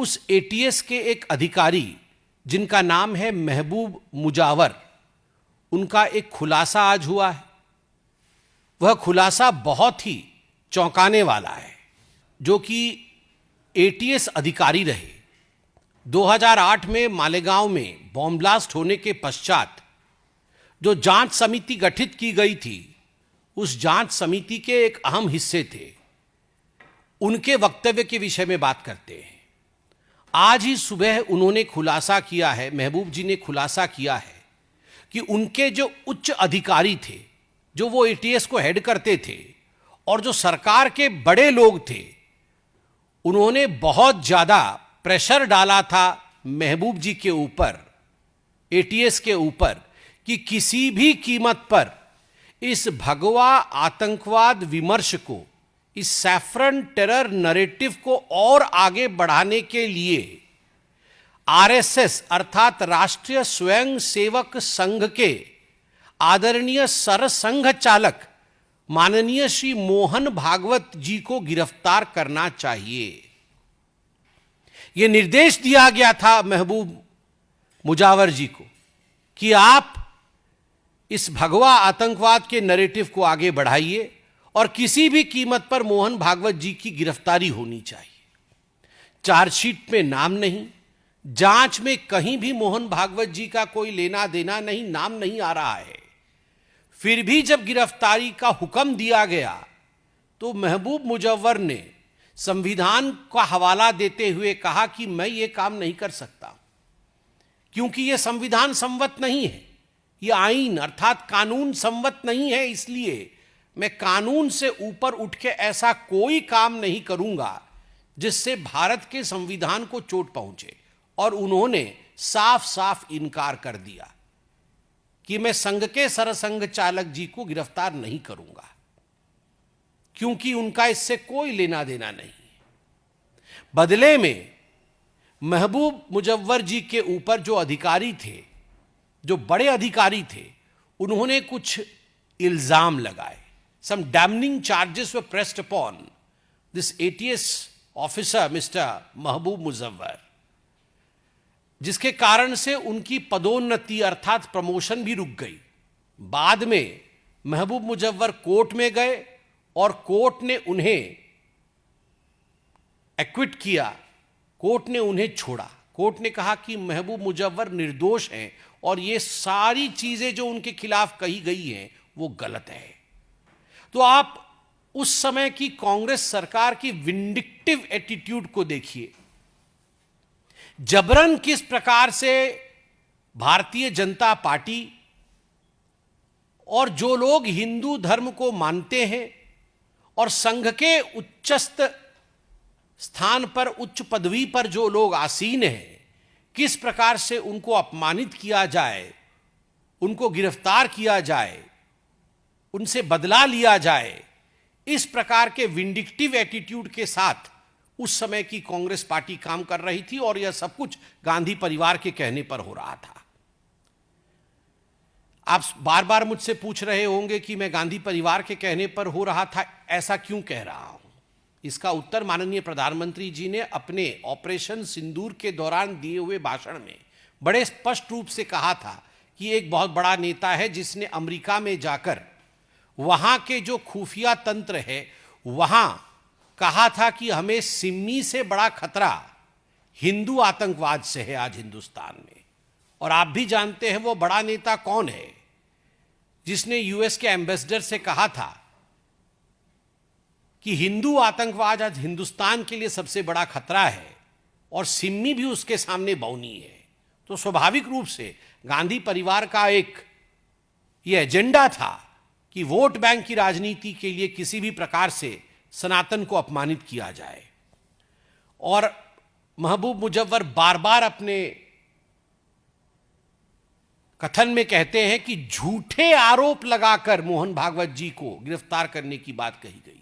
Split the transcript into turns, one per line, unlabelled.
उस एटीएस के एक अधिकारी जिनका नाम है महबूब मुजावर, उनका एक खुलासा आज हुआ है। वह खुलासा बहुत ही चौंकाने वाला है। जो कि एटीएस अधिकारी रहे, 2008 में मालेगांव में बॉम्ब ब्लास्ट होने के पश्चात जो जांच समिति गठित की गई थी, उस जांच समिति के एक अहम हिस्से थे। उनके वक्तव्य के विषय में बात करते हैं। आज ही सुबह उन्होंने खुलासा किया है, महबूब जी ने खुलासा किया है कि उनके जो उच्च अधिकारी थे, जो वो एटीएस को हेड करते थे और जो सरकार के बड़े लोग थे, उन्होंने बहुत ज्यादा प्रेशर डाला था महबूब जी के ऊपर, एटीएस के ऊपर, कि किसी भी कीमत पर इस भगवा आतंकवाद विमर्श को, इस सैफरन टेरर नैरेटिव को और आगे बढ़ाने के लिए आरएसएस अर्थात राष्ट्रीय स्वयंसेवक संघ के आदरणीय सरसंघ चालक माननीय श्री मोहन भागवत जी को गिरफ्तार करना चाहिए। यह निर्देश दिया गया था महबूब मुजावर जी को कि आप इस भगवा आतंकवाद के नैरेटिव को आगे बढ़ाइए और किसी भी कीमत पर मोहन भागवत जी की गिरफ्तारी होनी चाहिए। चार्जशीट में नाम नहीं, जांच में कहीं भी मोहन भागवत जी का कोई लेना देना नहीं, नाम नहीं आ रहा है। फिर भी जब गिरफ्तारी का हुक्म दिया गया तो महबूब मुजव्वर ने संविधान का हवाला देते हुए कहा कि मैं ये काम नहीं कर सकता, क्योंकि यह संविधान सम्मत नहीं है, यह आईन अर्थात कानून सम्मत नहीं है। इसलिए मैं कानून से ऊपर उठ के ऐसा कोई काम नहीं करूंगा जिससे भारत के संविधान को चोट पहुंचे। और उन्होंने साफ साफ इनकार कर दिया कि मैं संघ के सरसंघ चालक जी को गिरफ्तार नहीं करूंगा, क्योंकि उनका इससे कोई लेना देना नहीं। बदले में महबूब मुजव्वर जी के ऊपर जो अधिकारी थे, जो बड़े अधिकारी थे, उन्होंने कुछ इल्जाम लगाए। Some damning charges were pressed upon this ATS officer, Mr. महबूब मुजव्वर, जिसके कारण से उनकी पदोन्नति अर्थात प्रमोशन भी रुक गई। बाद में महबूब मुजव्वर कोर्ट में गए और कोर्ट ने उन्हें एक्विट किया, कोर्ट ने उन्हें छोड़ा। कोर्ट ने कहा कि महबूब मुजव्वर निर्दोष हैं और ये सारी चीजें जो उनके खिलाफ कही गई हैं वो गलत है। तो आप उस समय की कांग्रेस सरकार की विंडिक्टिव एटीट्यूड को देखिए। जबरन किस प्रकार से भारतीय जनता पार्टी और जो लोग हिंदू धर्म को मानते हैं और संघ के उच्चस्थ स्थान पर, उच्च पदवी पर जो लोग आसीन हैं, किस प्रकार से उनको अपमानित किया जाए, उनको गिरफ्तार किया जाए, उनसे बदला लिया जाए। इस प्रकार के विंडिक्टिव एटीट्यूड के साथ उस समय की कांग्रेस पार्टी काम कर रही थी और यह सब कुछ गांधी परिवार के कहने पर हो रहा था। आप बार बार मुझसे पूछ रहे होंगे कि मैं गांधी परिवार के कहने पर हो रहा था, ऐसा क्यों कह रहा हूं। इसका उत्तर माननीय प्रधानमंत्री जी ने अपने ऑपरेशन सिंदूर के दौरान दिए हुए भाषण में बड़े स्पष्ट रूप से कहा था कि एक बहुत बड़ा नेता है जिसने अमेरिका में जाकर वहां के जो खुफिया तंत्र है, वहां कहा था कि हमें सिम्मी से बड़ा खतरा हिंदू आतंकवाद से है आज हिंदुस्तान में। और आप भी जानते हैं वो बड़ा नेता कौन है जिसने यूएस के एम्बेसडर से कहा था कि हिंदू आतंकवाद आज हिंदुस्तान के लिए सबसे बड़ा खतरा है और सिम्मी भी उसके सामने बौनी है। तो स्वाभाविक रूप से गांधी परिवार का एक यह एजेंडा था कि वोट बैंक की राजनीति के लिए किसी भी प्रकार से सनातन को अपमानित किया जाए। और महबूब मुजव्वर बार बार अपने कथन में कहते हैं कि झूठे आरोप लगाकर मोहन भागवत जी को गिरफ्तार करने की बात कही गई थी।